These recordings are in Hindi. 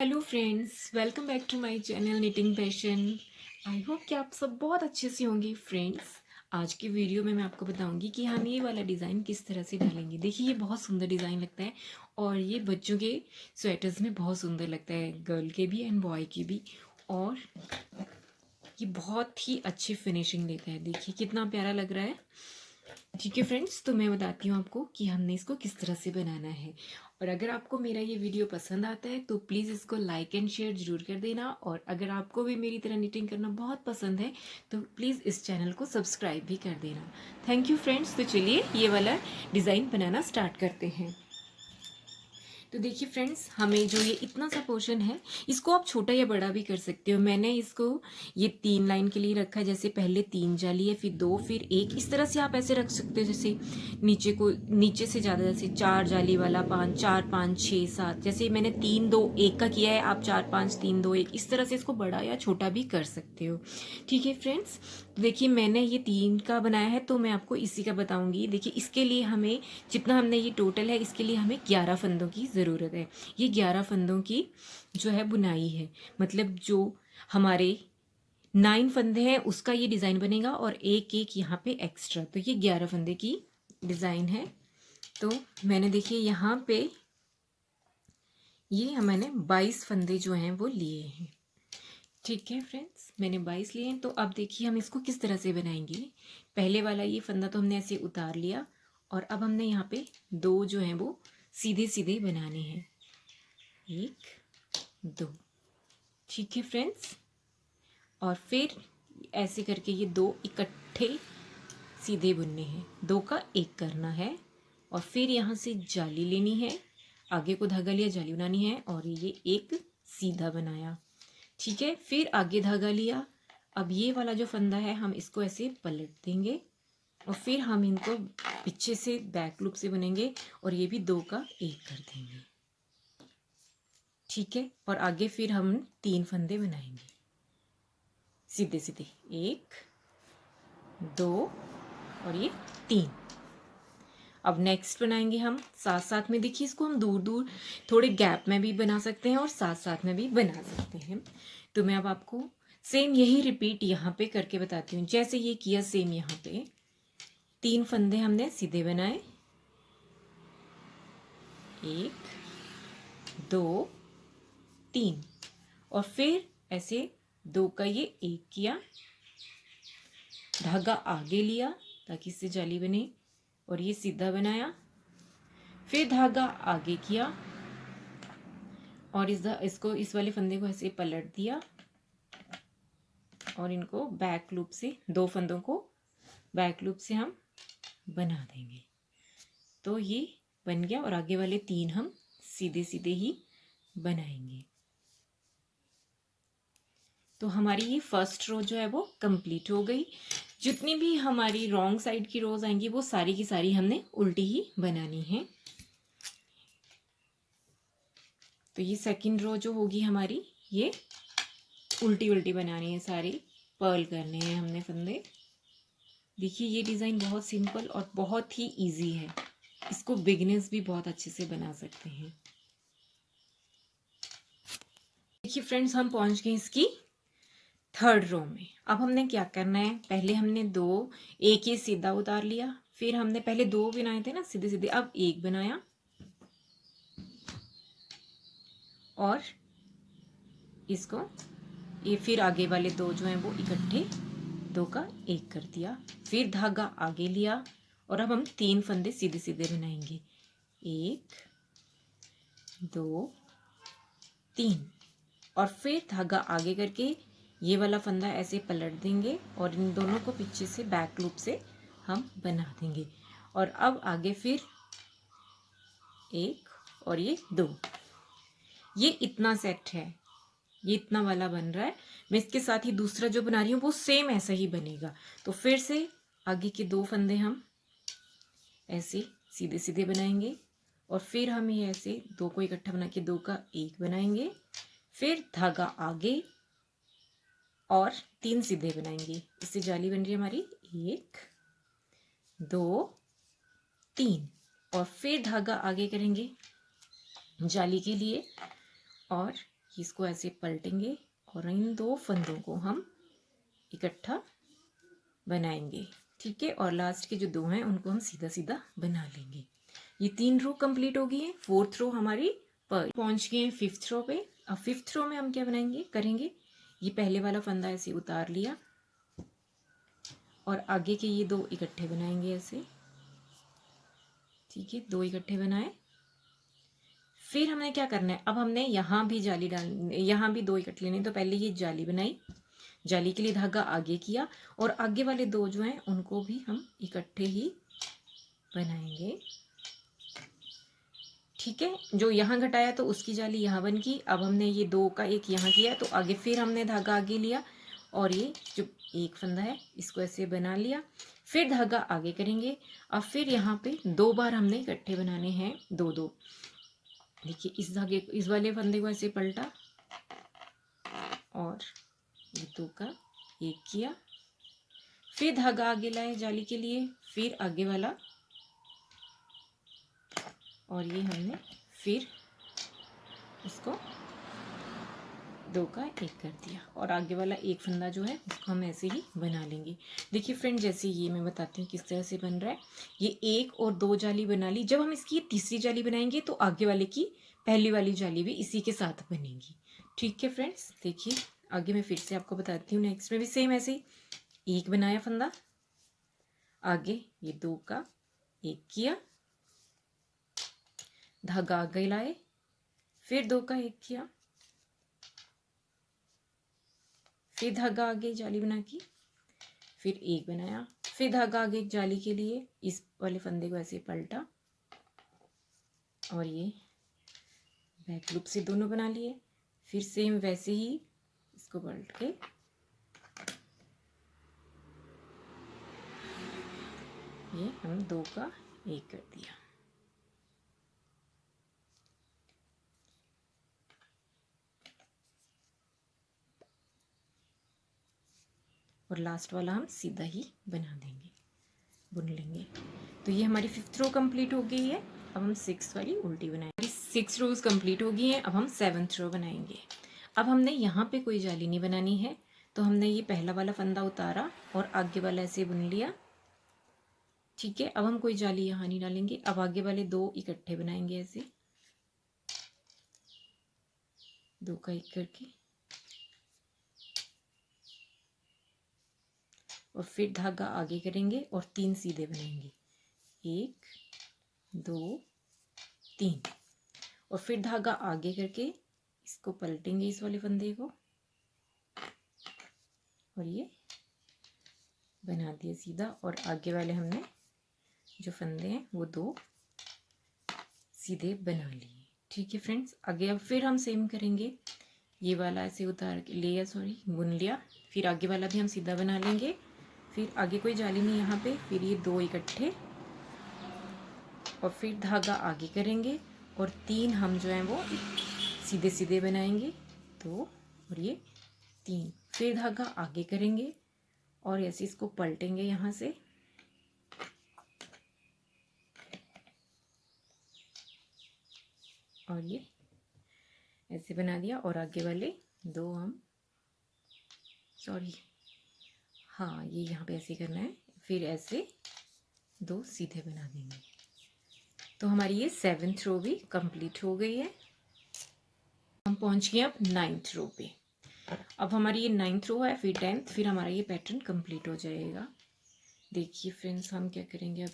Hello friends, welcome back to my channel knitting passion. I hope कि आप सब बहुत अच्छे से होंगे फ्रेंड्स। आज की वीडियो में मैं आपको बताऊंगी कि हम ये वाला डिज़ाइन किस तरह से डालेंगे। देखिए, ये बहुत सुंदर डिज़ाइन लगता है और ये बच्चों के स्वेटर्स में बहुत सुंदर लगता है, गर्ल के भी एंड बॉय के भी। और ये बहुत ही अच्छी फिनिशिंग देता है। देखिए कितना प्यारा लग रहा है। ठीक है फ्रेंड्स, तो मैं बताती हूँ आपको कि हमने इसको किस तरह से बनाना है। और अगर आपको मेरा ये वीडियो पसंद आता है तो प्लीज़ इसको लाइक एंड शेयर जरूर कर देना। और अगर आपको भी मेरी तरह निटिंग करना बहुत पसंद है तो प्लीज़ इस चैनल को सब्सक्राइब भी कर देना। Thank you friends. तो चलिए ये वाला डिज़ाइन बनाना स्टार्ट करते हैं। तो देखिए फ्रेंड्स, हमें जो ये इतना सा पोर्शन है इसको आप छोटा या बड़ा भी कर सकते हो। मैंने इसको ये 3 लाइन के लिए रखा है। जैसे पहले 3 जाली है, फिर 2, फिर 1। इस तरह से आप ऐसे रख सकते हो। जैसे नीचे से ज़्यादा, जैसे 4 जाली वाला 5, 4, 5, 6, 7। जैसे मैंने 3, 2, 1 का किया है, आप 4, 5, 3, 2, 1 इस तरह से इसको बड़ा या छोटा भी कर सकते हो। ठीक है फ्रेंड्स, देखिए मैंने ये 3 का बनाया है तो मैं आपको इसी का बताऊंगी। देखिए इसके लिए हमें जितना हमने ये टोटल है, इसके लिए हमें 11 फंदों की ज़रूरत है। ये 11 फंदों की जो है बुनाई है। मतलब जो हमारे 9 फंदे हैं उसका ये डिज़ाइन बनेगा और एक एक यहाँ पे एक्स्ट्रा। तो ये 11 फंदे की डिज़ाइन है। तो मैंने देखिए यहाँ पे ये मैंने 22 फंदे जो हैं वो लिए हैं। ठीक है फ्रेंड्स, मैंने 22 लिए हैं। तो अब देखिए हम इसको किस तरह से बनाएंगे। पहले वाला ये फंदा तो हमने ऐसे उतार लिया और अब हमने यहाँ पे 2 जो हैं वो सीधे सीधे बनाने हैं। 1, 2। ठीक है फ्रेंड्स, और फिर ऐसे करके ये 2 इकट्ठे सीधे बुनने हैं। 2 का 1 करना है और फिर यहाँ से जाली लेनी है। आगे को धागा लिया, जाली बनानी है और ये एक सीधा बनाया। ठीक है, फिर आगे धागा लिया। अब ये वाला जो फंदा है हम इसको ऐसे पलट देंगे और फिर हम इनको पीछे से बैक लूप से बुनेंगे और ये भी 2 का 1 कर देंगे। ठीक है, और आगे फिर हम 3 फंदे बनाएंगे सीधे सीधे। 1, 2 और ये 3। अब नेक्स्ट बनाएंगे हम साथ साथ में। देखिए इसको हम दूर दूर थोड़े गैप में भी बना सकते हैं और साथ साथ में भी बना सकते हैं। तो मैं अब आपको सेम यही रिपीट यहाँ पे करके बताती हूँ। जैसे ये किया सेम यहाँ पे 3 फंदे हमने सीधे बनाए। 1, 2, 3 और फिर ऐसे 2 का ये 1 किया, धागा आगे लिया ताकि इससे जाली बने और ये सीधा बनाया। फिर धागा आगे किया और इसको इस वाले फंदे को ऐसे पलट दिया और इनको बैक लूप से 2 फंदों को बैक लूप से हम बना देंगे। तो ये बन गया और आगे वाले 3 हम सीधे सीधे ही बनाएंगे। तो हमारी ये फर्स्ट रो जो है वो कंप्लीट हो गई। जितनी भी हमारी रॉन्ग साइड की रोज आएंगी वो सारी की सारी हमने उल्टी ही बनानी है। तो ये सेकंड रो जो होगी हमारी, ये उल्टी उल्टी बनानी है सारी, पर्ल करने हैं हमने फंदे। देखिए ये डिज़ाइन बहुत सिंपल और बहुत ही इजी है। इसको बिगिनर्स भी बहुत अच्छे से बना सकते हैं। देखिए फ्रेंड्स, हम पहुंच गए इसकी थर्ड रो में। अब हमने क्या करना है, पहले हमने 2, एक ही सीधा उतार लिया। फिर हमने पहले 2 बनाए थे ना सीधे सीधे, अब 1 बनाया और इसको ये फिर आगे वाले 2 जो हैं वो इकट्ठे 2 का 1 कर दिया। फिर धागा आगे लिया और अब हम 3 फंदे सीधे सीधे बनाएंगे। 1, 2, 3 और फिर धागा आगे करके ये वाला फंदा ऐसे पलट देंगे और इन दोनों को पीछे से बैक लूप से हम बना देंगे। और अब आगे फिर 1 और ये 2। ये इतना सेट है, ये इतना वाला बन रहा है। मैं इसके साथ ही दूसरा जो बना रही हूँ वो सेम ऐसा ही बनेगा। तो फिर से आगे के 2 फंदे हम ऐसे सीधे सीधे बनाएंगे और फिर हम ये ऐसे 2 को इकट्ठा बना के 2 का 1 बनाएंगे। फिर धागा आगे और 3 सीधे बनाएंगे। इससे जाली बन रही है हमारी 1, 2, 3 और फिर धागा आगे करेंगे जाली के लिए और कि इसको ऐसे पलटेंगे और इन दो फंदों को हम इकट्ठा बनाएंगे। ठीक है, और लास्ट के जो दो हैं उनको हम सीधा सीधा बना लेंगे। ये 3 रो कंप्लीट हो गई है। 4th रो हमारी पर पहुंच गए हैं 5th रो पे। अब 5th रो में हम क्या बनाएंगे करेंगे, ये पहले वाला फंदा ऐसे उतार लिया और आगे के ये दो इकट्ठे बनाएंगे ऐसे। ठीक है, दो इकट्ठे बनाए। फिर हमने क्या करना है, अब हमने यहाँ भी जाली डाल, यहाँ भी दो इकट्ठे लेने। तो पहले ये जाली बनाई, जाली के लिए धागा आगे किया और आगे वाले दो जो हैं उनको भी हम इकट्ठे ही बनाएंगे। ठीक है, जो यहाँ घटाया तो उसकी जाली यहाँ बन गई। अब हमने ये दो का एक यहाँ किया तो आगे फिर हमने धागा आगे लिया और ये जो एक फंदा है इसको ऐसे बना लिया। फिर धागा आगे करेंगे। अब फिर यहाँ पे 2 बार हमने इकट्ठे बनाने हैं, दो दो। देखिए इस धागे को, इस वाले फंदे को ऐसे पलटा और ये दो का एक किया। फिर धागा आगे लाए जाली के लिए, फिर आगे वाला और ये हमने फिर इसको दो का एक कर दिया और आगे वाला एक फंदा जो है उसको हम ऐसे ही बना लेंगे। देखिए फ्रेंड, जैसे ये मैं बताती हूँ किस तरह से बन रहा है। ये एक और दो जाली बना ली। जब हम इसकी तीसरी जाली बनाएंगे तो आगे वाले की पहली वाली जाली भी इसी के साथ बनेगी। ठीक है फ्रेंड्स, देखिए आगे मैं फिर से आपको बताती हूँ। नेक्स्ट में भी सेम ऐसे ही एक बनाया फंदा, आगे ये दो का एक किया, धागा आगे लाए, फिर दो का एक किया, फिर धागा आगे जाली बना की, फिर एक बनाया, फिर धागा आगे जाली के लिए इस वाले फंदे को ऐसे पलटा और ये बैक लूप से दोनों बना लिए। फिर सेम वैसे ही इसको पलट के ये हम दो का एक कर दिया। और लास्ट वाला हम सीधा ही बना देंगे, बुन लेंगे। तो ये हमारी 5th रो कंप्लीट हो गई है। अब हम 6th वाली उल्टी बनाएंगे। 6 रोज कंप्लीट हो गई हैं। अब हम 7th रो बनाएंगे। अब हमने यहाँ पे कोई जाली नहीं बनानी है, तो हमने ये पहला वाला फंदा उतारा और आगे वाला ऐसे बुन लिया। ठीक है, अब हम कोई जाली यहाँ नहीं डालेंगे। अब आगे वाले दो इकट्ठे बनाएंगे ऐसे, दो का एक करके, और फिर धागा आगे करेंगे और 3 सीधे बनाएंगे, 1 2 3। और फिर धागा आगे करके इसको पलटेंगे इस वाले फंदे को और ये बना दिया सीधा। और आगे वाले हमने जो फंदे हैं वो दो सीधे बना लिए। ठीक है फ्रेंड्स, आगे अब फिर हम सेम करेंगे। ये वाला ऐसे उतार के लिया, बुन लिया। फिर आगे वाला भी हम सीधा बना लेंगे। फिर आगे कोई जाली नहीं यहाँ पे। फिर ये दो इकट्ठे और फिर धागा आगे करेंगे और 3 हम जो है वो सीधे सीधे बनाएंगे, 2 और ये 3। फिर धागा आगे करेंगे और ऐसे इसको पलटेंगे यहाँ से और ये ऐसे बना दिया। और आगे वाले दो हम हाँ ये यहाँ पे ऐसे करना है। फिर ऐसे दो सीधे बना देंगे। तो हमारी ये 7th रो भी कंप्लीट हो गई है। हम पहुँच गए अब 9th रो पे। अब हमारी ये 9th रो है, फिर 10th, फिर हमारा ये पैटर्न कंप्लीट हो जाएगा। देखिए फ्रेंड्स, हम क्या करेंगे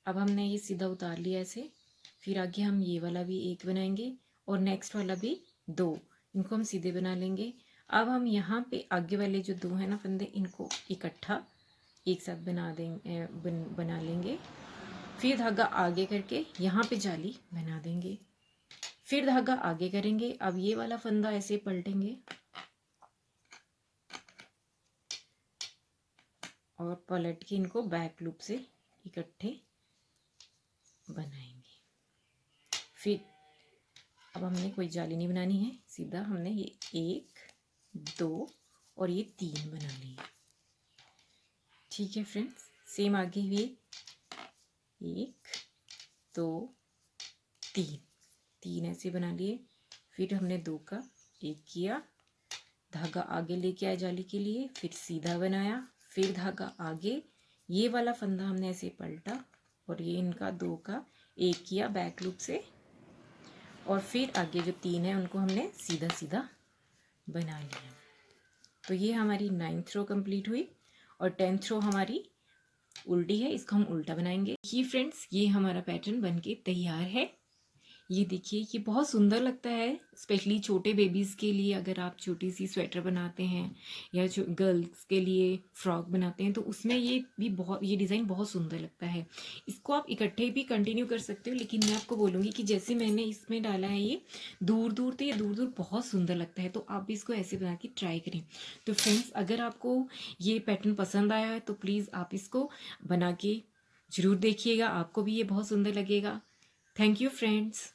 अब हमने ये सीधा उतार लिया ऐसे। फिर आगे हम ये वाला भी एक बनाएंगे और नेक्स्ट वाला भी 2, इनको हम सीधे बना लेंगे। अब हम यहाँ पे आगे वाले जो 2 हैं ना फंदे, इनको इकट्ठा एक साथ बना लेंगे। फिर धागा आगे करके यहाँ पे जाली बना देंगे। फिर धागा आगे करेंगे। अब ये वाला फंदा ऐसे पलटेंगे और पलट के इनको बैक लूप से इकट्ठे बनाएंगे। फिर अब हमने कोई जाली नहीं बनानी है, सीधा हमने ये 1 2 और ये 3 बना लिए। ठीक है फ्रेंड्स, सेम आगे हुए 1 2 3 ऐसे बना लिए। फिर हमने 2 का 1 किया, धागा आगे लेके आए जाली के लिए, फिर सीधा बनाया, फिर धागा आगे, ये वाला फंदा हमने ऐसे पलटा और ये इनका 2 का 1 किया बैक लूप से, और फिर आगे जो 3 है उनको हमने सीधा सीधा बना लिया। तो ये हमारी 9th रो कंप्लीट हुई और 10th रो हमारी उल्टी है, इसको हम उल्टा बनाएंगे। ये फ्रेंड्स, ये हमारा पैटर्न बनके तैयार है। ये देखिए, ये बहुत सुंदर लगता है, स्पेशली छोटे बेबीज़ के लिए। अगर आप छोटी सी स्वेटर बनाते हैं या गर्ल्स के लिए फ्रॉक बनाते हैं तो उसमें ये डिज़ाइन बहुत सुंदर लगता है। इसको आप इकट्ठे भी कंटिन्यू कर सकते हो, लेकिन मैं आपको बोलूँगी कि जैसे मैंने इसमें डाला है ये दूर दूर, तो ये दूर दूर बहुत सुंदर लगता है, तो आप भी इसको ऐसे बना के ट्राई करें। तो फ्रेंड्स, अगर आपको ये पैटर्न पसंद आया है तो प्लीज़ आप इसको बना के ज़रूर देखिएगा, आपको भी ये बहुत सुंदर लगेगा। Thank you friends.